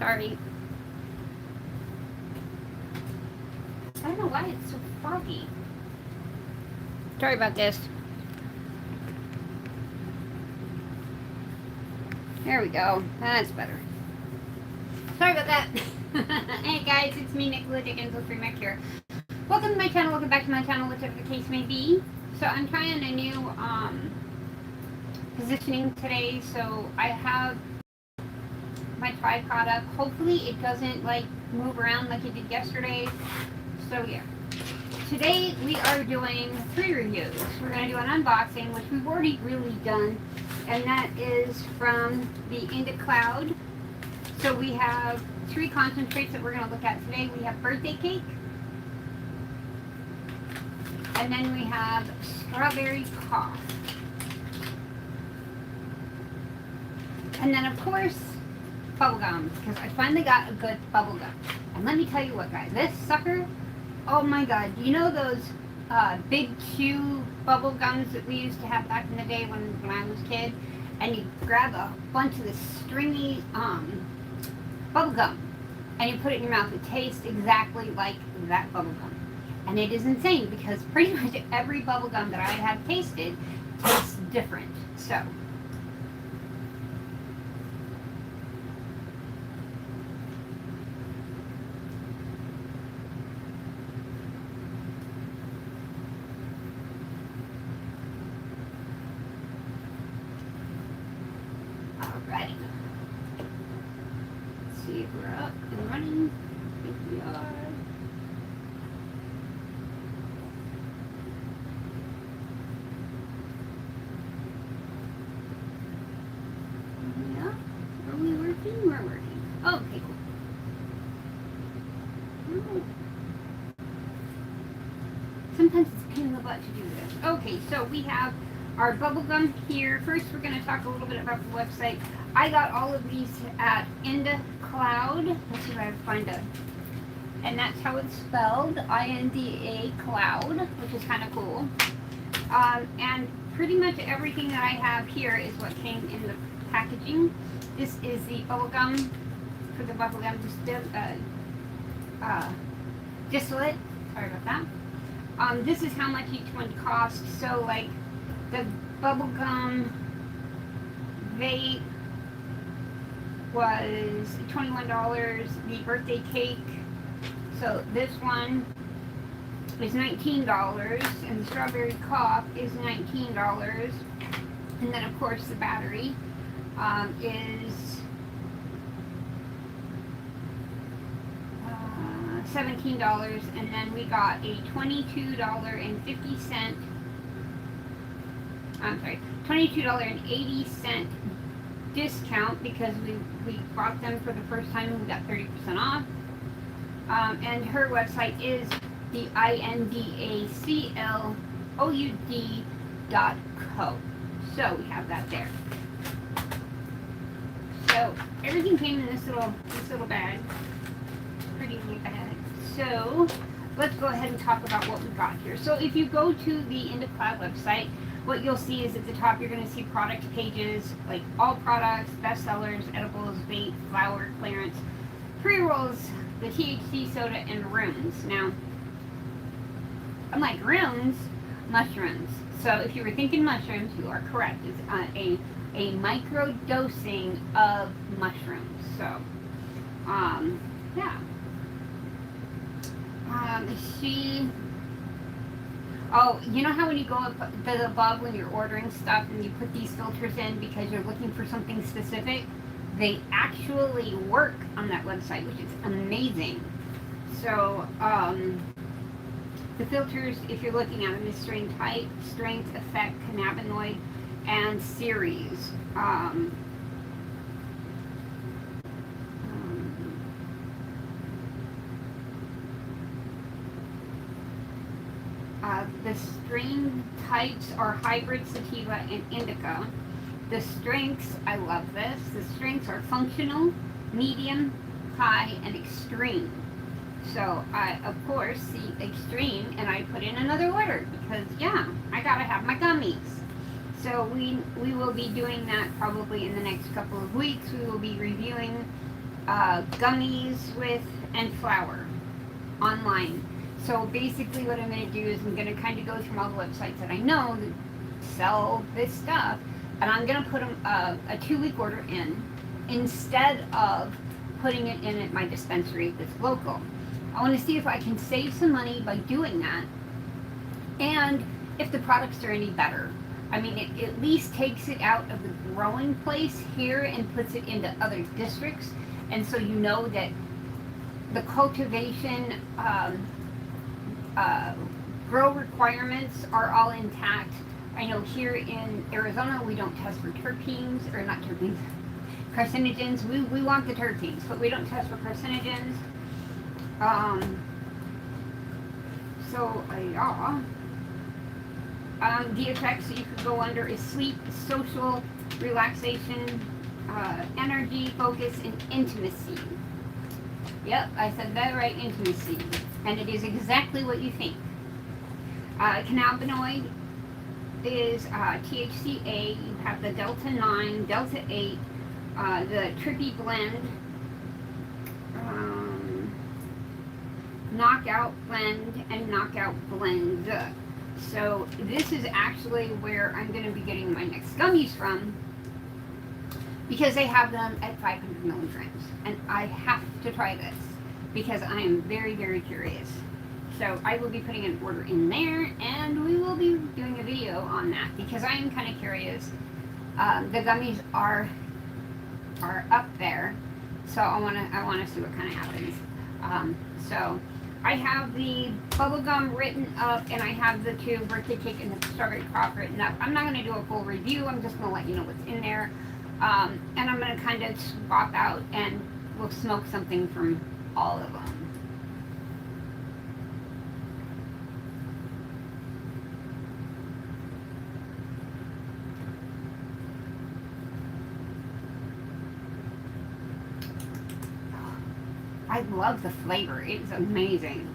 Sorry. I don't know why it's so foggy. Sorry about this. There we go. That's better. Sorry about that. Hey guys, it's me, Nicola Dickens with Mac here. Welcome to my channel. Welcome back to my channel, whichever the case may be. So I'm trying a new positioning today. So I have my tripod up. Hopefully it doesn't like move around like it did yesterday. So yeah. Today we are doing 3 reviews. We're going to do an unboxing, which we've already really done, and that is from the Into Cloud. So we have 3 concentrates that we're going to look at today. We have birthday cake, and then we have strawberry cough, and then of course bubblegum, because I finally got a good bubblegum. And let me tell you what, guys, this sucker, oh my god, you know those big chew bubble gums that we used to have back in the day when I was a kid? And you grab a bunch of this stringy bubble gum and you put it in your mouth. It tastes exactly like that bubble gum. And it is insane because pretty much every bubble gum that I have tasted tastes different. So alrighty. Let's see if we're up and running. I think we are. Yeah. Are we working? We're working. Oh, okay, cool. Oh. Sometimes it's a pain in the butt to do this. Okay, so we have our bubblegum here. First, we're going to talk a little bit about the website. I got all of these at Into Cloud. Let's see if I can find it. And that's how it's spelled, INDA Cloud, which is kind of cool. And pretty much everything that I have here is what came in the packaging. This is the bubblegum, for the bubblegum distillate. Sorry about that. This is how much each one costs. So, like, the bubblegum vape was $21. The birthday cake, so this one is $19, and the strawberry cough is $19. And then, of course, the battery is $17, and then we got a $22.50. I'm sorry, $22.80 discount because we bought them for the first time and we got 30% off. And her website is the indacloud.co. So we have that there. So everything came in this little bag. Pretty neat bag. So let's go ahead and talk about what we got here. So if you go to the Into Cloud website, what you'll see is at the top you're going to see product pages, like all products, bestsellers, edibles, vape, flower, clearance, pre-rolls, the THC soda, and rooms. Now, I'm like, rooms? Mushrooms. So if you were thinking mushrooms, you are correct. It's a micro dosing of mushrooms. So, yeah. Oh, you know how when you go up above when you're ordering stuff and you put these filters in because you're looking for something specific? They actually work on that website, which is amazing. So, the filters, if you're looking at them, is strain type, strength, effect, cannabinoid, and series. The strain types are hybrid, sativa, and indica. The strengths, I love this. The strengths are functional, medium, high, and extreme. So I, of course, see extreme, and I put in another order because, yeah, I gotta have my gummies. So we will be doing that probably in the next couple of weeks. We will be reviewing gummies with and flour online. So basically what I'm going to do is I'm going to kind of go through all the websites that I know that sell this stuff, and I'm going to put a 2-week order in instead of putting it in at my dispensary that's local. I want to see if I can save some money by doing that, and if the products are any better. I mean, it at least takes it out of the growing place here and puts it into other districts, and so you know that the cultivation grow requirements are all intact. I know here in Arizona we don't test for terpenes, or not terpenes, carcinogens. We want the terpenes, but we don't test for carcinogens. The effects that you could go under is sleep, social, relaxation, energy, focus, and intimacy. Yep, I said that right, intimacy. And it is exactly what you think. Cannabinoid is THCA. You have the Delta 9, Delta 8, the Trippy Blend, Knockout Blend, and Knockout Blend. So this is actually where I'm going to be getting my next gummies from, because they have them at 500 milligrams, and I have to try this because I am very, very curious. So I will be putting an order in there, and we will be doing a video on that because I am kind of curious. The gummies are up there, so I want to see what kind of happens. So I have the bubblegum written up, and I have the 2 birthday cake and the strawberry crop written up. I'm not going to do a full review. I'm just going to let you know what's in there. And I'm going to kind of swap out, and we'll smoke something from all of them. I love the flavor. It's amazing.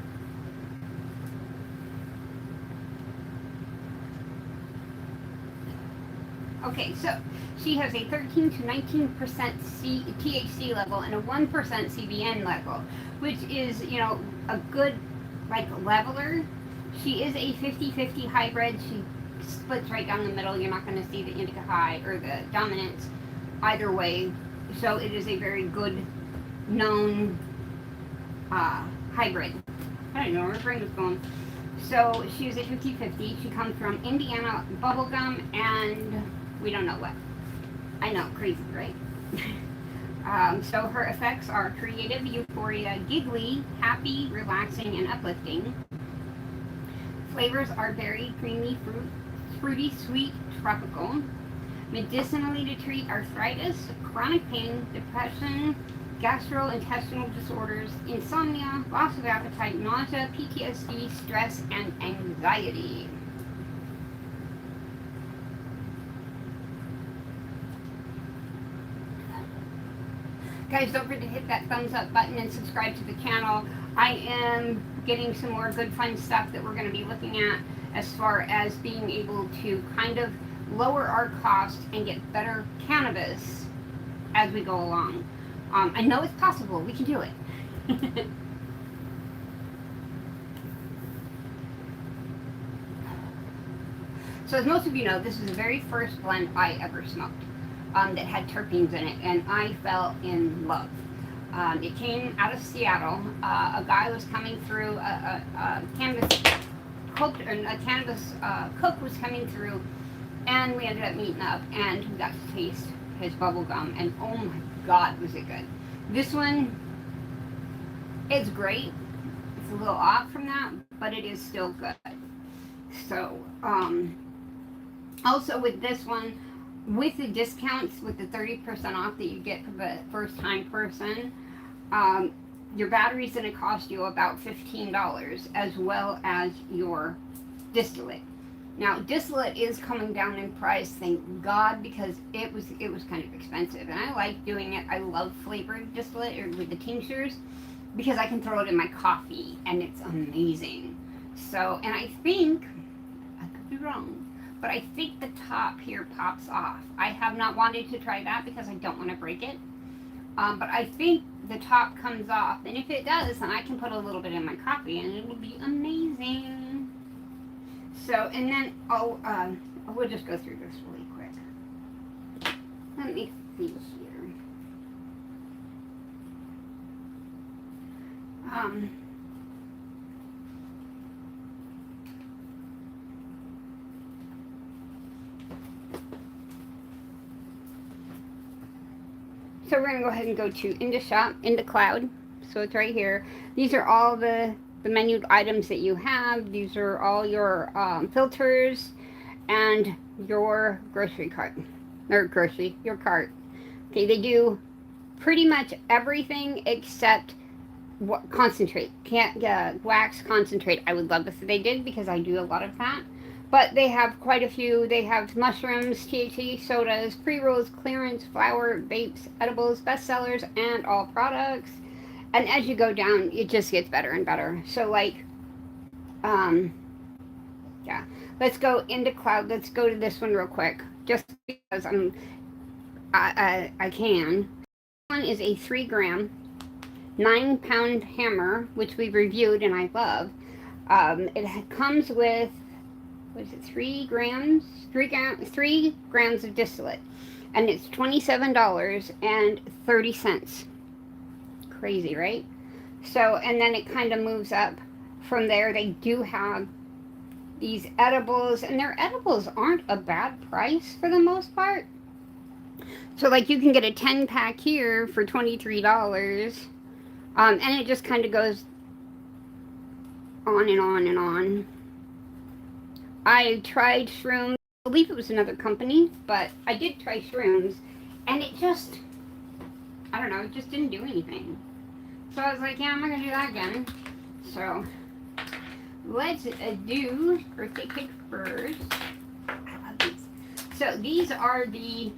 Okay, so she has a 13 to 19% THC level and a 1% CBN level, which is, a good, leveler. She is a 50-50 hybrid. She splits right down the middle. You're not going to see the indica high or the dominance either way. So it is a very good, known hybrid. I don't know where her brain was going. So she is a 50-50. She comes from Indiana bubblegum and we don't know what. I know, crazy, right? So her effects are creative, euphoria, giggly, happy, relaxing, and uplifting. Flavors are berry, creamy, fruity, sweet, tropical. Medicinally to treat arthritis, chronic pain, depression, gastrointestinal disorders, insomnia, loss of appetite, nausea, PTSD, stress, and anxiety. Guys, don't forget to hit that thumbs up button and subscribe to the channel. I am getting some more good fun stuff that we're going to be looking at as far as being able to kind of lower our costs and get better cannabis as we go along. I know it's possible. We can do it. So as most of you know, this is the very first blend I ever smoked that had terpenes in it, and I fell in love. It came out of Seattle. A guy was coming through, a cannabis cook was coming through, and we ended up meeting up, and we got to taste his bubble gum, and oh my God, was it good. This one is great. It's a little off from that, but it is still good. So, also with this one, with the discounts, with the 30% off that you get for the first time person, your battery's going to cost you about $15, as well as your distillate. Now, distillate is coming down in price, thank God, because it was kind of expensive, and I like doing it. I love flavored distillate, or with the tinctures, because I can throw it in my coffee, and it's amazing. So, and I think, I could be wrong, but I think the top here pops off. I have not wanted to try that because I don't want to break it. But I think the top comes off, and if it does, then I can put a little bit in my coffee, and it'll be amazing. So, and then we'll just go through this really quick. Let me see here. So we're going to go ahead and go to into shop, into cloud. So it's right here. These are all the menued items that you have. These are all your filters and your grocery cart. Or your cart. Okay, they do pretty much everything except concentrate. Can't wax concentrate. I would love if they did because I do a lot of that. But they have quite a few. They have mushrooms, THC, sodas, pre-rolls, clearance, flour, vapes, edibles, bestsellers, and all products. And as you go down, it just gets better and better. So like, yeah. Let's go into cloud. Let's go to this one real quick, just because I can. This one is a 3-gram, 9-pound hammer, which we've reviewed and I love. It comes with, what is it, 3 grams of distillate, and it's $27.30. Crazy, right? So, and then it kind of moves up from there. They do have these edibles, and their edibles aren't a bad price for the most part. So like you can get a 10-pack here for $23, and it just kind of goes on and on and on. I tried shrooms. I believe it was another company, but I did try shrooms, and it just, I don't know, it just didn't do anything. So I was like, yeah, I'm not going to do that again. So let's do birthday cake first. I love these. So these are the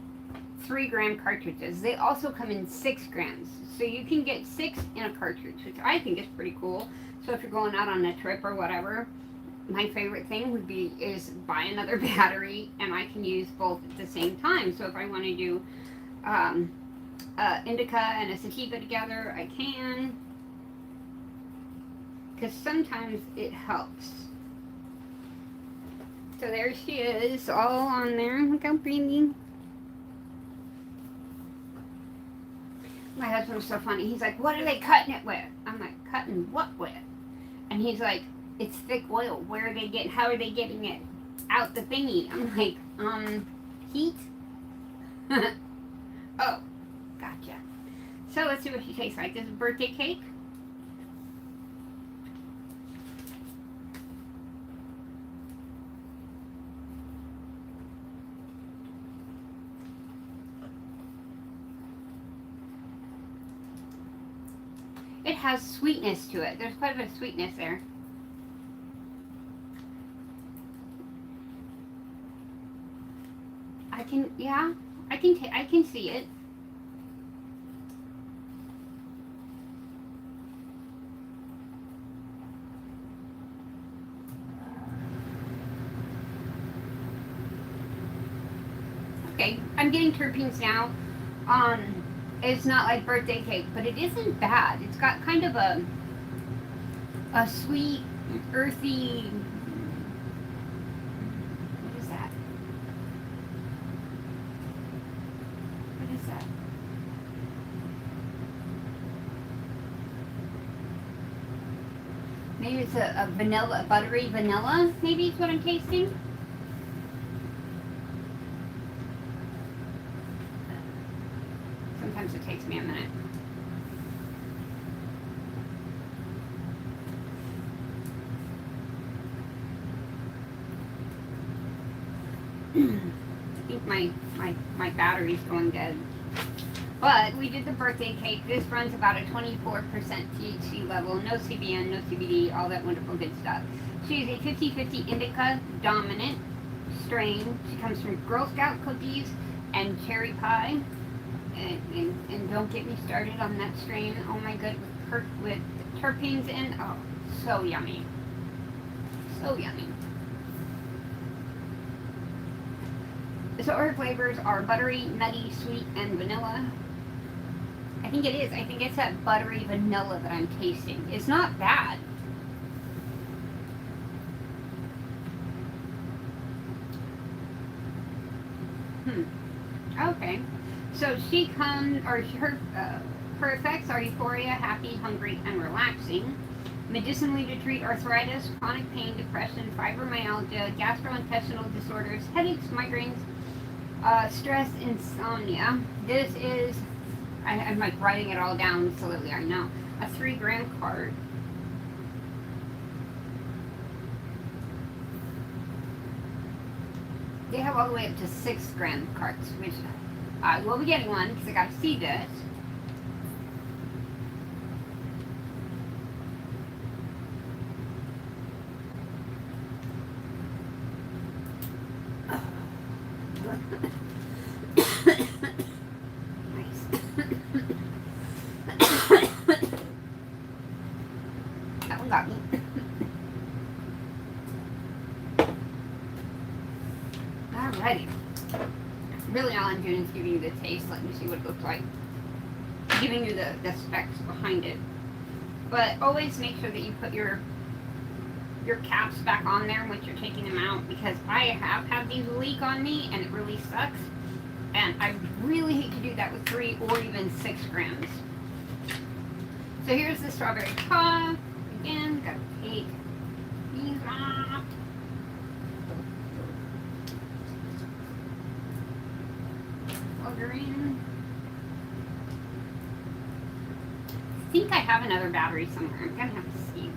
3-gram cartridges. They also come in 6 grams. So you can get 6 in a cartridge, which I think is pretty cool. So if you're going out on a trip or whatever, my favorite thing would be is buy another battery, and I can use both at the same time. So if I want to do indica and a sativa together, I can, because sometimes it helps. So there she is, all on there. Look how pretty. My husband was so funny. He's like, what are they cutting it with? I'm like, cutting what with? And he's like, it's thick oil. Where are they getting, how are they getting it out the thingy? I'm like, heat? Oh, gotcha. So let's see what she tastes like. This is birthday cake. It has sweetness to it. There's quite a bit of sweetness there. I can see it. Okay, I'm getting terpenes now. It's not like birthday cake, but it isn't bad. It's got kind of a sweet, earthy. What is that? What is that? Maybe it's a vanilla, a buttery vanilla. Maybe it's what I'm tasting. Sometimes it takes me a minute. I think my battery's going dead. But we did the birthday cake. This runs about a 24% THC level. No CBN, no CBD, all that wonderful good stuff. She's a 50-50 indica dominant strain. She comes from Girl Scout cookies and cherry pie. And don't get me started on that strain. Oh my god, with terpenes in. Oh, so yummy. So yummy. So her flavors are buttery, nutty, sweet, and vanilla. I think it is. I think it's that buttery vanilla that I'm tasting. It's not bad. Okay. So she comes, or her effects are euphoria, happy, hungry, and relaxing. Medicinally to treat arthritis, chronic pain, depression, fibromyalgia, gastrointestinal disorders, headaches, migraines, stress, insomnia. This is, I'm like writing it all down slowly, I know. A 3-gram card. They have all the way up to 6-gram cards, which I will be getting one because I got to see this. That one got me. Alrighty. Really all I'm doing is giving you the taste, letting you see what it looks like. Giving you the specs behind it. But always make sure that you put your caps back on there once you're taking them out, because I have had these leak on me and it really sucks. And I really hate to do that with 3 or even 6 grams. So here's the strawberry cough. Again, gotta take these off. Green. I think I have another battery somewhere. I'm gonna have to see.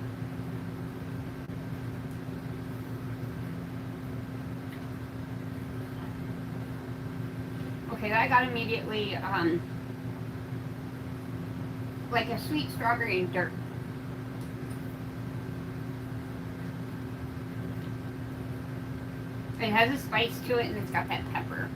Okay, that got immediately like a sweet strawberry and dirt. It has a spice to it and it's got that pepper.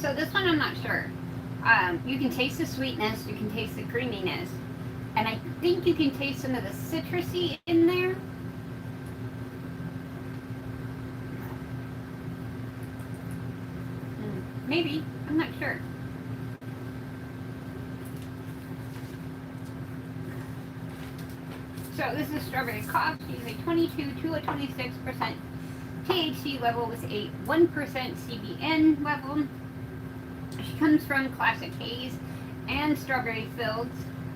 So this one I'm not sure. You can taste the sweetness, you can taste the creaminess, and I think you can taste some of the citrusy in there. Maybe, I'm not sure. So this is strawberry cough. She's a 22 to a 26% THC level with a 1% CBN level. She comes from Classic Haze and Strawberry Fields.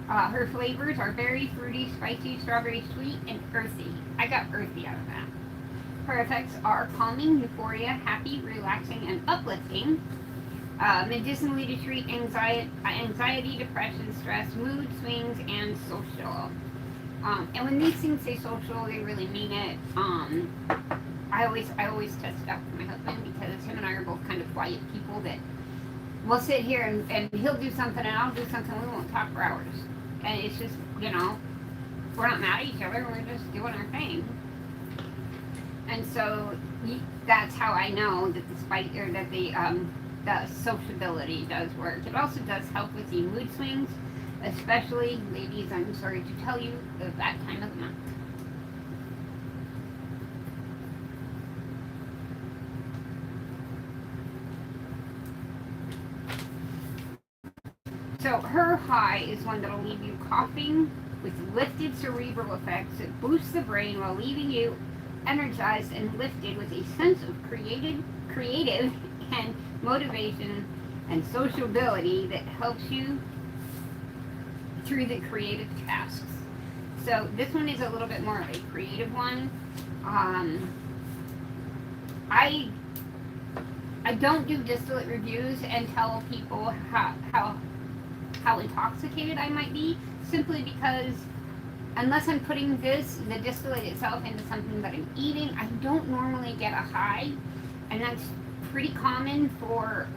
Her flavors are berry, fruity, spicy, strawberry, sweet, and earthy. I got earthy out of that. Her effects are calming, euphoria, happy, relaxing, and uplifting. Medicinally to treat anxiety, depression, stress, mood swings, and social. And when these things say social, they really mean it. I always test it out with my husband because him and I are both kind of quiet people that we'll sit here and he'll do something and I'll do something. We won't talk for hours. And it's just, we're not mad at each other. We're just doing our thing. And so that's how I know that the sociability does work. It also does help with the mood swings, especially, ladies, I'm sorry to tell you, at that time of the month. So her high is one that'll leave you coughing with lifted cerebral effects. It boosts the brain while leaving you energized and lifted with a sense of creative and motivation and sociability that helps you through the creative tasks. So this one is a little bit more of a creative one. I don't do distillate reviews and tell people how intoxicated I might be, simply because unless I'm putting the distillate itself into something that I'm eating, I don't normally get a high, and that's pretty common for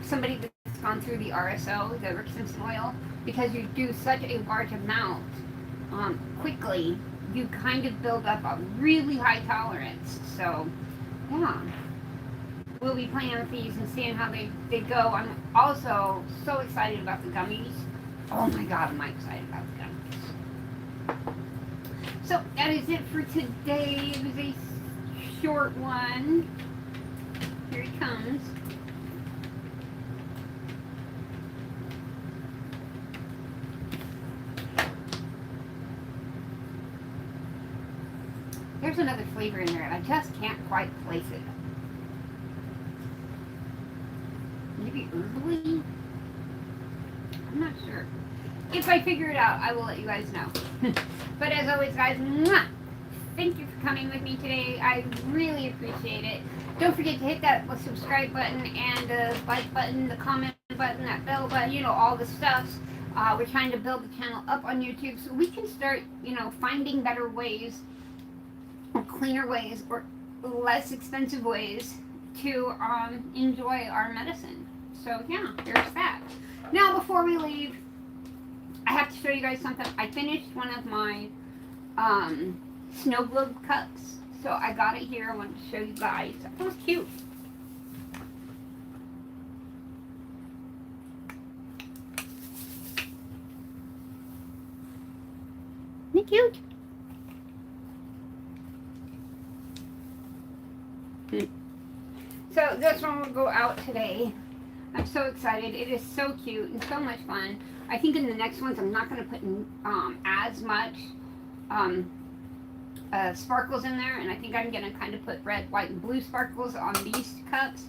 somebody that's gone through the RSO, the Rick Simpson oil, because you do such a large amount quickly you kind of build up a really high tolerance. So, yeah. We'll be playing with these and seeing how they go. I'm also so excited about the gummies. Oh my god, am I excited about the gummies. So, that is it for today. It was a short one. Here it comes. There's another flavor in there, and I just can't quite place it. Maybe herbally? I'm not sure. If I figure it out, I will let you guys know. But as always, guys, mwah, thank you for coming with me today. I really appreciate it. Don't forget to hit that subscribe button and the like button, the comment button, that bell button, you know, all the stuffs. We're trying to build the channel up on YouTube so we can start, you know, finding better ways, or cleaner ways, or less expensive ways to enjoy our medicine. So yeah, there's that. Now before we leave, I have to show you guys something. I finished one of my snow globe cups, so I got it here. I wanted to show you guys. That was cute. Isn't it cute? So this one will go out today. I'm so excited. It is so cute and so much fun. I think in the next ones I'm not going to put as much sparkles in there, and I think I'm going to kind of put red, white, and blue sparkles on these cups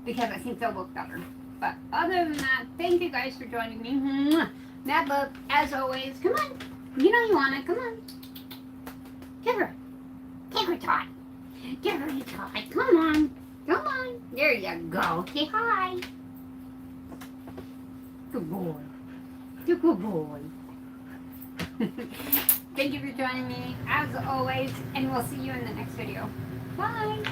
because I think they'll look better. But other than that, thank you guys for joining me. Mad love, as always. Come on. You know you want it. Come on. Give her. Give her toy. Give her your toy. Come on. Come on. There you go. Say hi. Good boy. You're a good boy. Thank you for joining me, as always, and we'll see you in the next video. Bye.